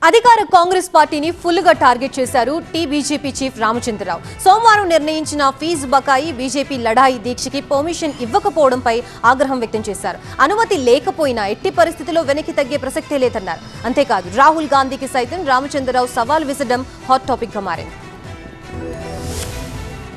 అధికార కాంగ్రెస్ పార్టీని ఫుల్ గా టార్గెట్ చేశారు బీజేపీ చీఫ్ రామచంద్రరావు. సోమవారం నిర్ణయించిన ఫీజు బకాయి బీజేపీ లడాయి దీక్షకి పర్మిషన్ ఇవ్వకపోవడంపై ఆగ్రహం వ్యక్తం చేశారు. అనుమతి లేకపోయినా ఎట్టి పరిస్థితుల్లో వెనక్కి తగ్గే ప్రసక్తే లేదన్నారు. అంతేకాదు రాహుల్ గాంధీకి సైతం రామచంద్రరావు సవాల్ విసరడం హాట్ టాపిక్ గా మారింది.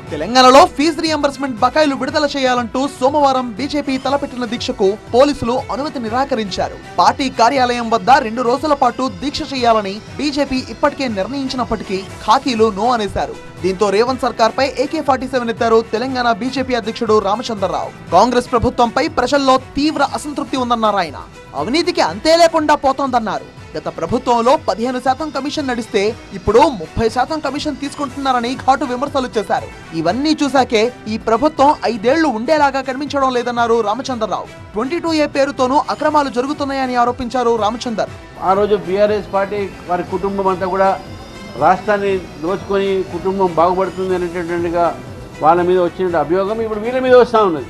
తెలంగాణలో ఫీజు రియంబర్స్మెంట్ బకాయిలు విడుదల చేయాలంటూ సోమవారం బీజేపీ తలపెట్టిన దీక్షకు పోలీసులు అనుమతి నిరాకరించారు. పార్టీ కార్యాలయం వద్ద 2 రోజుల పాటు దీక్ష చేయాలని బీజేపీ ఇప్పటికే నిర్ణయించినప్పటికీ ఖాకీలు నో అనేశారు. దీంతో రేవంత్ సర్కార్ పై AK-47 ఎత్తారు తెలంగాణ బీజేపీ అధ్యక్షుడు రామచంద్రరావు. కాంగ్రెస్ ప్రభుత్వంపై ప్రజల్లో తీవ్ర అసంతృప్తి ఉందన్నారు ఆయన. అవినీతికి అంతే లేకుండా పోతోందన్నారు. గత ప్రభుత్వంలో 15% కమిషన్ నడిస్తే ఇప్పుడు 30% కమిషన్ తీసుకుంటున్నారని ఘాటు విమర్శలు చేశారు. ఇవన్నీ చూశాకే ఈ ప్రభుత్వం 5 ఏళ్లు ఉండేలాగా కనిపించడం లేదన్నారు రామచంద్రరావు. 22A పేరుతోనూ అక్రమాలు జరుగుతున్నాయని ఆరోపించారు రామచందర్. ఆ రోజు బీఆర్ఎస్ పార్టీ వారి కుటుంబం అంతా కూడా రాష్ట్రాన్ని దోచుకొని కుటుంబం బాగుపడుతుంది అనేటటువంటిగా వాళ్ళ మీద వచ్చిన అభియోగం ఇప్పుడు వీళ్ళ మీద వస్తూ ఉన్నది.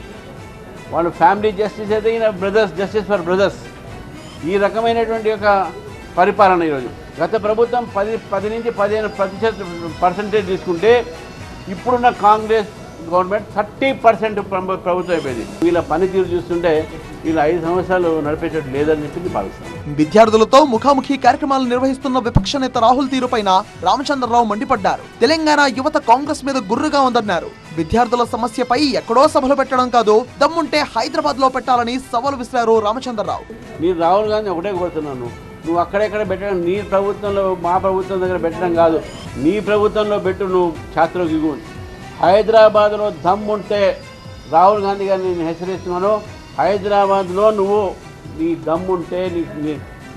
వాళ్ళు ఫ్యామిలీ జస్టిస్ అయితే ఈయన బ్రదర్స్ జస్టిస్ ఫర్ బ్రదర్స్, ఈ రకమైనటువంటి యొక్క పరిపాలన ఈరోజు. గత ప్రభుత్వం 10 నుంచి 15% తీసుకుంటే ఇప్పుడున్న కాంగ్రెస్ గవర్నమెంట్ 30% ప్రభుత్వం అయిపోయింది. వీళ్ళ పనితీరు చూస్తుంటే వీళ్ళ 5 సంవత్సరాలు నడిపేటట్టు లేదని చెప్పి భావిస్తాను. విద్యార్థులతో ముఖాముఖి కార్యక్రమాలు నిర్వహిస్తున్న విపక్ష నేత రాహుల్ తీరుపైన రామచంద్రరావు మండిపడ్డారు. తెలంగాణ యువత కాంగ్రెస్ మీద గుర్రుగా ఉందన్నారు. విద్యార్థుల సమస్యపై ఎక్కడో సభలు పెట్టడం కాదు, దమ్ముంటే హైదరాబాద్ లో పెట్టాలని సవాల్ విసిరారు రామచంద్రరావు. నేను రాహుల్ గాంధీ ఒకటే కోరుతున్నాను, నువ్వు అక్కడెక్కడ పెట్టడం, నీ ప్రభుత్వంలో మా ప్రభుత్వం దగ్గర పెట్టడం కాదు, నీ ప్రభుత్వంలో పెట్టు, నువ్వు ఛాత్రకు దిగు. హైదరాబాద్లో దమ్ముంటే రాహుల్ గాంధీ గారిని నేను హెచ్చరిస్తున్నాను, హైదరాబాద్లో నువ్వు నీ దమ్ముంటే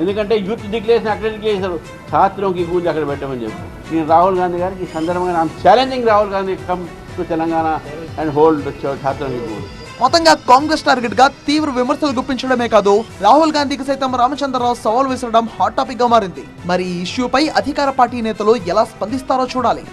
ఎందుకంటే యూత్ డిక్లరేషన్ అక్కడ చేశారు, ఛాత్రంకి గురించి అక్కడ పెట్టమని చెప్పి నేను రాహుల్ గాంధీ గారికి ఈ సందర్భంగా challenging Rahul Gandhi come to Telangana and hold ఛాత్రంకి గురించి. మొత్తంగా కాంగ్రెస్ టార్గెట్ గా తీవ్ర విమర్శలు గుప్పించడమే కాదు, రాహుల్ గాంధీకి సైతం రామచంద్రరావు సవాల్ విసరడం హాట్ టాపిక్ గా మారింది. మరి ఈ ఇష్యూపై అధికార పార్టీ నేతలు ఎలా స్పందిస్తారో చూడాలి.